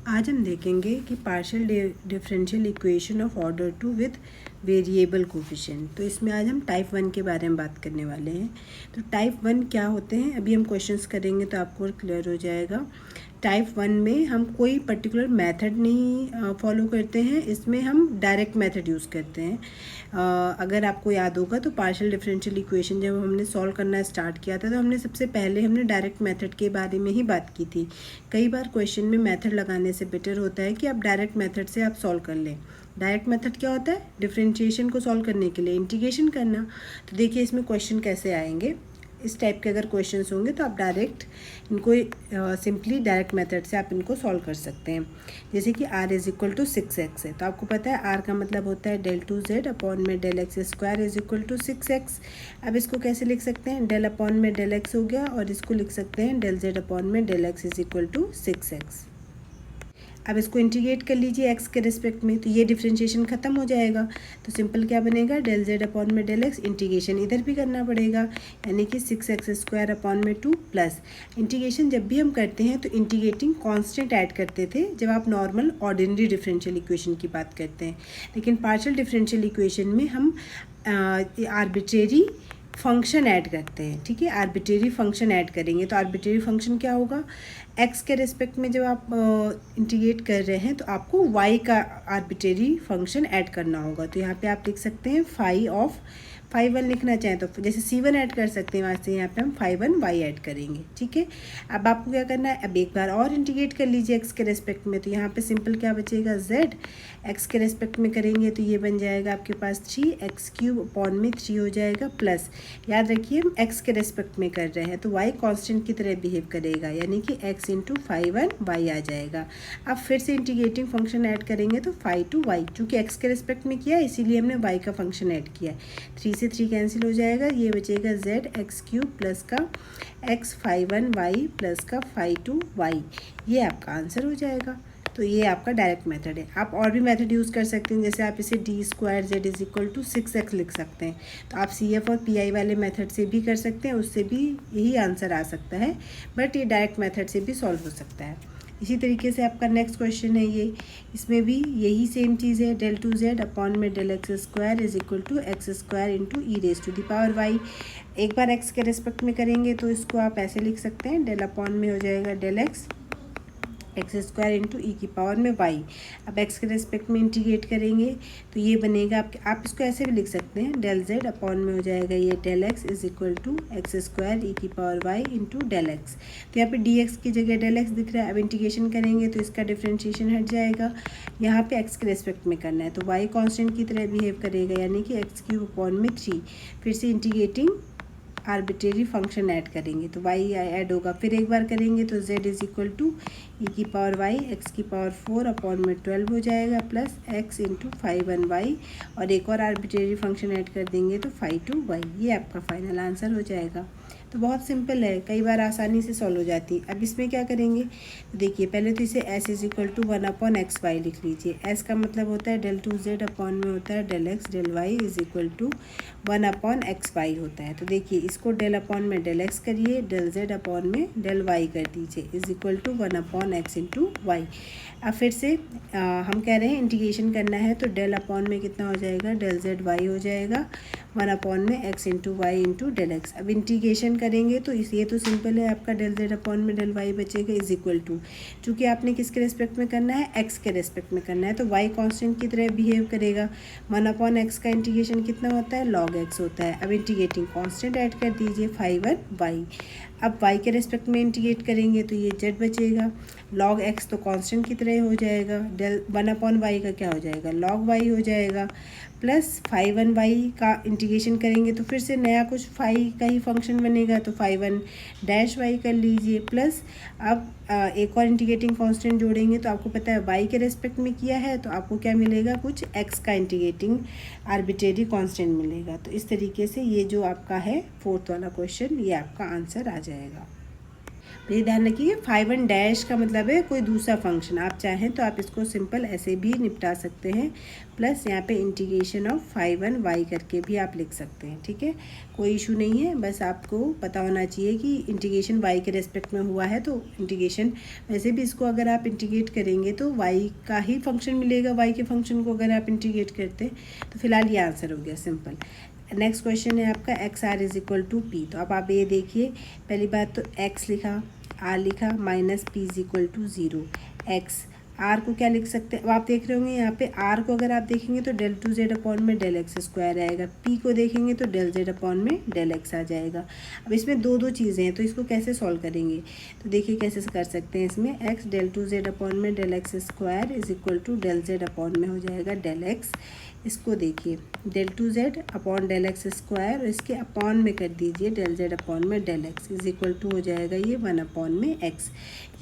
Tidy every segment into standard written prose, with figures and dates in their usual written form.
आज हम देखेंगे कि partial differential equation of order 2 with variable coefficient. तो इसमें आज हम टाइप 1 के बारे में बात करने वाले हैं। तो टाइप 1 क्या होते हैं अभी हम क्वेश्चंस करेंगे तो आपको क्लियर हो जाएगा। टाइप 1 में हम कोई पर्टिकुलर मेथड नहीं फॉलो करते हैं, इसमें हम डायरेक्ट मेथड यूज़ करते हैं। अगर आपको याद होगा तो पार्शियल डिफरेंशियल इक्वेशन जब हमने सॉल्व करना स्टार्ट किया था तो हमने सबसे पहले हमने डायरेक्ट मेथड के बारे में ही बात की थी। कई बार क्वेश्चन में मेथड लगाने से बेटर होता है कि आप डायरेक्ट मेथड से आप सॉल्व कर लें। डायरेक्ट मेथड क्या होता है? डिफरेंशिएशन को सॉल्व करने के लिए इंटीग्रेशन करना। तो देखिए इसमें क्वेश्चन कैसे आएंगे। इस टाइप के अगर क्वेश्चंस होंगे तो आप डायरेक्ट इनको सिंपली डायरेक्ट मेथड से आप इनको सॉल्व कर सकते हैं। जैसे कि r is equal to 6x है, तो आपको पता है r का मतलब होता है del 2z अपॉन में del x square is equal to 6x। अब इसको कैसे लिख सकते हैं? del अपॉन में del x हो गया और इसको लिख सकते हैं del z अपॉन में del x is equal to 6x। अब इसको इंटीग्रेट कर लीजिए x के रिस्पेक्ट में, तो ये डिफरेंशिएशन खत्म हो जाएगा। तो सिंपल क्या बनेगा? del z अपॉन में del x, इंटीग्रेशन इधर भी करना पड़ेगा, यानी कि 6x स्क्वायर अपॉन में 2 प्लस इंटीग्रेशन जब भी हम करते हैं तो इंटीग्रेटिंग कांस्टेंट ऐड करते थे जब आप नॉर्मल ऑर्डिनरी डिफरेंशियल इक्वेशन की बात करते हैं। लेकिन पार्शियल डिफरेंशियल इक्वेशन में हम आर्बिट्रेरी फंक्शन ऐड करते हैं। ठीक है, आर्बिट्रेरी फंक्शन ऐड करेंगे तो आर्बिट्रेरी फंक्शन क्या होगा? x के रिस्पेक्ट में जब आप इंटीग्रेट कर रहे हैं तो आपको y का आर्बिट्रेरी फंक्शन ऐड करना होगा। तो यहाँ पे आप लिख सकते हैं फाई ऑफ फाई 1 लिखना चाहें तो जैसे c1 ऐड कर सकते हैं, वहाँ से यहाँ पे हम फाई 1 y ऐड करेंगे। ठीक है, अब आपको क्या करना है? अब एक बार और इंटीग्रेट कर लीजिए x के रेस्पेक्ट में, तो यहाँ पे सिंपल क्या बचेगा? z x के रेस्पेक्ट में करेंगे तो ये बन जाएगा आपके पास 3x क्यूब अपॉन में 3 हो जाएगा प्लस, याद रखिए हम x के रेस्पेक्ट में कर रहे हैं तो y कांस्टेंट की तरह बिहेव करेगा, यानी कि x इंटू फाई 1 y आ जाएगा। अब फिर से इंटीग्रेटिंग फंक्शन ऐड करेंगे तो फाई टू y, चूँकि x के रेस्पेक्ट में किया इसीलिए हमने y का फंक्शन ऐड किया। 3 से 3 कैंसिल हो जाएगा, ये बचेगा z x क्यूब प्लस का x फाई 1 y प्लस का फाई 2 y। ये आपका आंसर हो जाएगा। तो ये आपका डायरेक्ट मेथड है। आप और भी मेथड यूज़ कर सकते हैं, जैसे आप इसे d square z is equal to 6x लिख सकते हैं। तो आप CF और PI वाले मेथड से भी कर सकते हैं, उससे भी यही आंसर आ सकता है, बट ये डायरेक्ट मेथड से भी सॉल्व हो सकता है। इसी तरीके से आपका नेक्स्ट क्वेश्चन है ये, इसमें भी यही सेम चीज़ है। del 2z अपॉन में del x square is equal to x square into e raise to the power y। एक बार x के रिस्पेक्ट में करेंगे तो इसको आप ऐसे लिख सकते हैं, del अपॉन में हो जाएगा del x x square into e की पावर में y। अब x के रेस्पेक्ट में इंटीग्रेट करेंगे तो ये बनेगा आप इसको ऐसे भी लिख सकते हैं, del z अपॉन में हो जाएगा ये del x is equal to x square e की power y into del x। तो यहाँ पे dx की जगह del x दिख रहा है। अब इंटीग्रेशन करेंगे तो इसका डिफरेंशिएशन हट जाएगा, यहाँ पे x के रेस्पेक्ट में करना है तो y कांस्टेंट की तरह बिहेव करेगा, यानी कि एक्स क्यूब अपॉन में 3। फिर से इंटीग्रेटिंग आर्बिट्रेरी फंक्शन ऐड करेंगे तो y ऐड होगा, फिर एक बार करेंगे तो z is equal to e की पावर y x की पावर 4 अपॉन में 12 हो जाएगा plus x into phi 1 y, और एक और आर्बिट्रेरी फंक्शन ऐड कर देंगे तो फाई 2 y। ये आपका फाइनल आंसर हो जाएगा। तो बहुत सिंपल है, कई बार आसानी से सॉल्व हो जाती है। अब इसमें क्या करेंगे तो देखिए, पहले तो इसे s is equal to 1 upon x y लिख लीजिए। s का मतलब होता है del 2z अपॉन में होता है del x del y is equal to 1 upon x y होता है। तो देखिए इसको del अपॉन में del x करिए, del z अपॉन में del y कर दीजिए is equal to 1 upon x into y. अब फिर से हम कह रहे हैं इंटीग्रेशन करना है तो del अपॉन में कितना हो जाएगा? del z y हो जाएगा 1 अपॉन में x into y into del x। अब इंटीग्रेशन करेंगे तो ये तो सिंपल है, आपका del z अपॉन में del y बचेगा इज इक्वल टू, चूँकि आपने किसके रेस्पेक्ट में करना है? x के रेस्पेक्ट में करना है तो y कांस्टेंट की तरह बिहेव करेगा। 1 अपॉन x का इंटीग्रेशन कितना होता है? log x होता है। अब इंटीग्रेटिंग कांस्टेंट ऐड कर दीजिए फाई 1 y। अब y के रेस्पेक्ट में इंटीग्रेट करेंगे तो ये z बचेगा, log x तो कांस्टेंट की तरह हो जाएगा, del 1 अपॉन y का क्या हो जाएगा? log y हो जाएगा प्लस फाई 1 y का इंटीग्रेशन करेंगे तो फिर से नया कुछ फाई का ही फंक्शन बनेगा तो फाई 1 डैश y कर लीजिए प्लस अब एक और इंटीग्रेटिंग कांस्टेंट जोड़ेंगे तो आपको पता है y के रेस्पेक्ट में किया है तो आपको क्या मिलेगा? कुछ x का इंटीग्रेटिंग आर्बिट्रेरी कांस्टेंट मिलेगा। तो इस तरीके से ये जो आपका है 4th वाला क्वेश्चन, ये आपका आंसर आ जाएगा। ये ध्यान रखिए, फाई वन डैश का मतलब है कोई दूसरा फंक्शन। आप चाहें तो आप इसको सिंपल ऐसे भी निपटा सकते हैं, प्लस यहाँ पे integration of phi one y करके भी आप लिख सकते हैं। ठीक है, कोई इशू नहीं है, बस आपको पता होना चाहिए कि इंटीग्रेशन वाई के रेस्पेक्ट में हुआ है तो इंटीग्रेशन, वैसे भी इसको अगर आप इंटीग्रेट करेंगे तो वाई का ही फंक्शन मिलेगा, वाई के फंक्शन को अगर आप इंटीग्रेट करते हैं तो फिलहाल ये आंसर हो गया सिंपल। नेक्स्ट क्वेश्चन है आपका x r is equal to p. तो अब आप ये देखिए, पहली बात तो एक्स लिखा, आर लिखा, minus p is equal to 0। X r को क्या लिख सकते हैं, अब आप देख रहे होंगे यहाँ पे आर को अगर आप देखेंगे तो डेल टू जेड अपॉन में डेल एक्स स्क्वायर आएगा, पी को देखेंगे तो डेल जेड अपॉन में डेल एक्स आ जाएगा। अब इसमें दो दो चीज़ें हैं तो इसको कैसे सॉल्व करेंगे, तो देखिए कैसे कर सकते हैं। इसमें x del two z upon में del x square is equal to del z upon में हो जाएगा डेल एक्स। इसको देखिए del two z upon del x square, इसके अपॉन में कर दीजिए डेल जेड अपॉन में del x is equal to हो जाएगा ये 1 अपॉन में एक्स।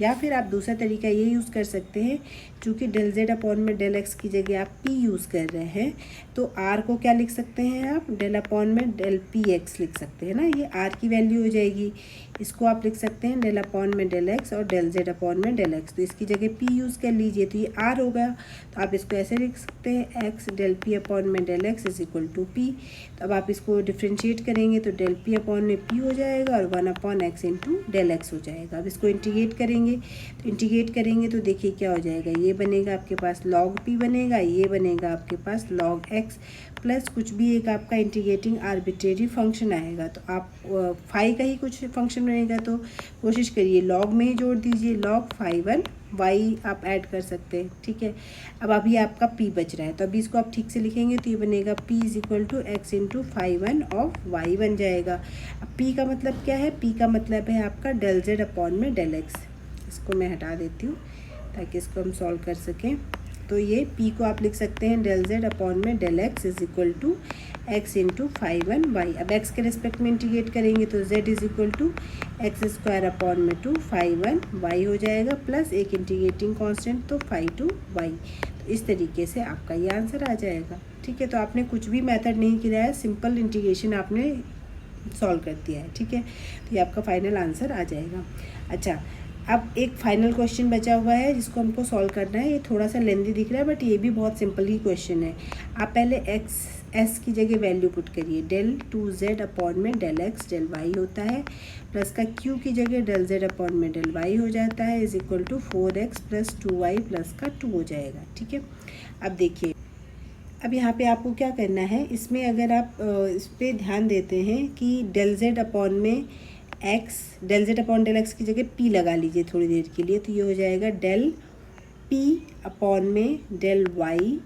या फिर आप दूसरा तरीका ये यूज़ कर सकते हैं, चूँकि डेल जेड अपॉन में डेल एक्स की जगह आप पी यूज़ कर रहे हैं तो आर को क्या लिख सकते हैं आप, डेल अपॉन में डेल पी एक्स लिख सकते हैं ना, ये आर की वैल्यू हो जाएगी। इसको आप लिख सकते हैं डेल अपॉन में डेल एक्स और डेल जेड अपॉन में डेल एक्स, तो इसकी जगह पी यूज़ कर लीजिए तो ये आर होगा। तो आप इसको ऐसे लिख सकते हैं एक्स डेल पी अपॉन में del x is equal to p. तो अब आप इसको डिफ्रेंशिएट करेंगे तो डेल पी अपॉन में पी हो जाएगा और 1 upon x into del x हो जाएगा। अब इसको इंटीग्रेट करेंगे, तो इंटीग्रेट करेंगे तो देखिए क्या हो जाएगा, ये बनेगा आपके पास लॉग पी बनेगा, ये बनेगा आपके पास लॉग एक्स, प्लस कुछ भी एक आपका इंटीग्रेटिंग आर्बिट्रेरी फंक्शन आएगा। तो आप फाई का ही कुछ फंक्शन रहेगा तो कोशिश करिए लॉग में ही जोड़ दीजिए, लॉग फाई वन वाई आप ऐड कर सकते हैं। ठीक है, अब अभी आपका p बच रहा है तो अभी इसको आप ठीक से लिखेंगे तो ये बनेगा p is equal to x into phi one of y बन जाएगा। अब p का मतलब क्या है, p का मतलब है आपका डेल जेड अपॉन में डेल एक्स। इसको मैं हटा देती हूँ ताकि इसको हम सॉल्व कर सकें। तो ये p को आप लिख सकते हैं डेल जेड अपॉन में del x is equal to x into phi one y. अब x के रिस्पेक्ट में इंटीग्रेट करेंगे तो z is equal to x square upon में 2 फाई वन वाई हो जाएगा, प्लस एक इंटीग्रेटिंग कांस्टेंट तो फाई टू वाई। तो इस तरीके से आपका ये आंसर आ जाएगा। ठीक है, तो आपने कुछ भी मेथड नहीं किया है, सिंपल इंटीग्रेशन आपने सॉल्व कर दिया है। ठीक है, तो ये आपका फाइनल आंसर आ जाएगा। अच्छा, अब एक फाइनल क्वेश्चन बचा हुआ है जिसको हमको सॉल्व करना है। ये थोड़ा सा लेंदी दिख रहा है बट ये भी बहुत सिंपल ही क्वेश्चन है। आप पहले एक्स एस की जगह वैल्यू पुट करिए, डेल टू जेड अपॉन में डेल एक्स डेल वाई होता है, प्लस का क्यू की जगह डेल जेड अपॉन में डेल वाई हो जाता है is equal to 4x plus 2y plus का 2 हो जाएगा। ठीक है, अब देखिए, अब यहाँ पे आपको क्या करना है, इसमें अगर आप इस पर ध्यान देते हैं कि डेल जेड अपॉन में x, del z upon del x की जगह पी लगा लीजिए थोड़ी देर के लिए, तो ये हो जाएगा डेल पी अपॉन में del y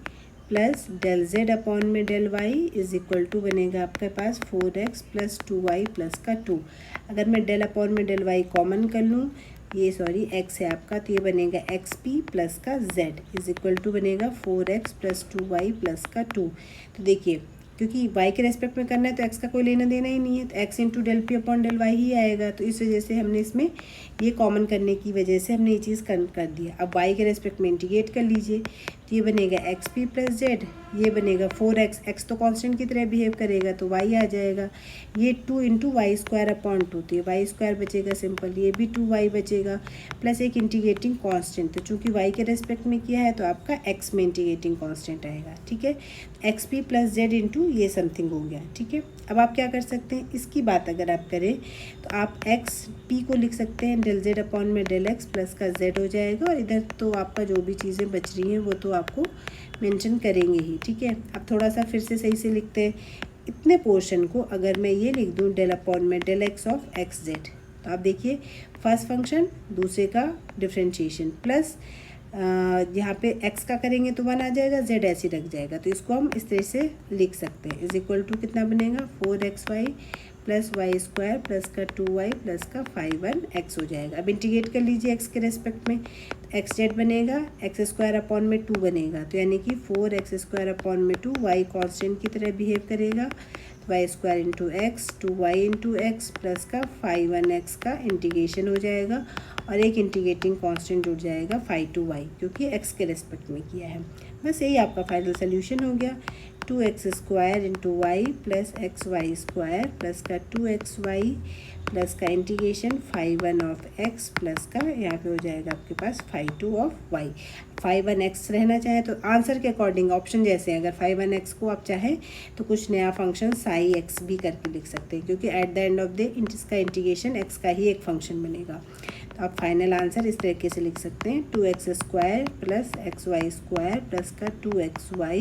plus del z upon में del y is equal to बनेगा आपके पास 4x प्लस 2y प्लस का 2। अगर मैं डेल अपॉन में डेल वाई कॉमन कर लूँ, ये सॉरी x है आपका, तो ये बनेगा xp प्लस का z इज इक्वल टू बनेगा 4x प्लस 2y प्लस का 2। तो देखिए, क्योंकि y के रेस्पेक्ट में करना है तो x का कोई लेना देना ही नहीं है, तो x into del p upon del y ही आएगा। तो इस वजह से हमने इसमें ये कॉमन करने की वजह से हमने ये चीज़ कर दिया। अब y के रेस्पेक्ट में इंटीग्रेट कर लीजिए तो ये बनेगा एक्स पी प्लस जेड, ये बनेगा 4x, x तो कांस्टेंट की तरह बिहेव करेगा तो y आ जाएगा, ये 2 इंटू वाई स्क्वायर अपॉन 2, तो ये वाई स्क्वायर बचेगा सिंपल, ये भी 2y बचेगा, प्लस एक इंटीग्रेटिंग कांस्टेंट, तो चूँकि y के रेस्पेक्ट में किया है तो आपका x में इंटीग्रेटिंग कांस्टेंट आएगा। ठीक है, x P plus Z into ये समथिंग हो गया। ठीक है, अब आप क्या कर सकते हैं, इसकी बात अगर आप करें तो आप एक्स पी को लिख सकते हैं डेल जेड अपॉन में डेल एक्स प्लस का जेड हो जाएगा, और इधर तो आपका जो भी चीज़ें बच रही हैं वो तो आपको मेंशन करेंगे ही। ठीक है, अब थोड़ा सा फिर से सही से लिखते हैं। इतने पोर्शन को अगर मैं ये लिख दूँ डेल अपॉन में del x of x z, तो आप देखिए फर्स्ट फंक्शन दूसरे का डिफ्रेंशिएशन, प्लस यहाँ पे x का करेंगे तो 1 आ जाएगा, z ऐसे रख जाएगा, तो इसको हम इस तरह से लिख सकते हैं, इज इक्वल टू कितना बनेगा 4xy plus Y square plus का 2y प्लस का 5x हो जाएगा। अब इंटीग्रेट कर लीजिए x के रेस्पेक्ट में, एक्स जेड बनेगा एक्स स्क्वायर अपॉन में 2 बनेगा, तो यानी कि 4x स्क्वायर अपॉन में 2, y कॉन्स्टेंट की तरह बिहेव करेगा, y square into x 2y into x plus का 5x का इंटीग्रेशन हो जाएगा, और एक इंटीग्रेटिंग कांस्टेंट जुड़ जाएगा 5 to y, क्योंकि x के रेस्पेक्ट में किया है। बस यही आपका फाइनल सोल्यूशन हो गया। 2x² into Y plus XY² plus का 2xy प्लस का इंटीग्रेशन 5(1) ऑफ x प्लस का यहाँ पे हो जाएगा आपके पास 5(2) ऑफ y। 5(1)x रहना चाहे तो आंसर के अकॉर्डिंग ऑप्शन जैसे हैं, अगर 5(1)x को आप चाहें तो कुछ नया फंक्शन साई x भी करके लिख सकते हैं, क्योंकि at the end of the इसका इंटीग्रेशन x का ही एक फंक्शन बनेगा। तो आप फाइनल आंसर इस तरीके से लिख सकते हैं 2x² प्लस XY² प्लस का 2xy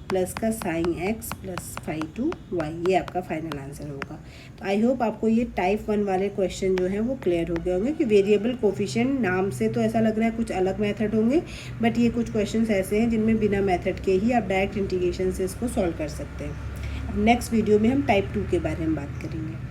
प्लस का साइन x प्लस 5(2)y, ये आपका फाइनल आंसर होगा। तो आई होप आपको ये टाइप 1 वाले क्वेश्चन जो हैं वो क्लियर हो गए होंगे कि वेरिएबल कोफिशिएंट नाम से तो ऐसा लग रहा है कुछ अलग मेथड होंगे, बट ये कुछ क्वेश्चंस ऐसे हैं जिनमें बिना मेथड के ही आप डायरेक्ट इंटीग्रेशन से इसको सॉल्व कर सकते हैं। अब नेक्स्ट वीडियो में हम टाइप 2 के बारे में बात करेंगे।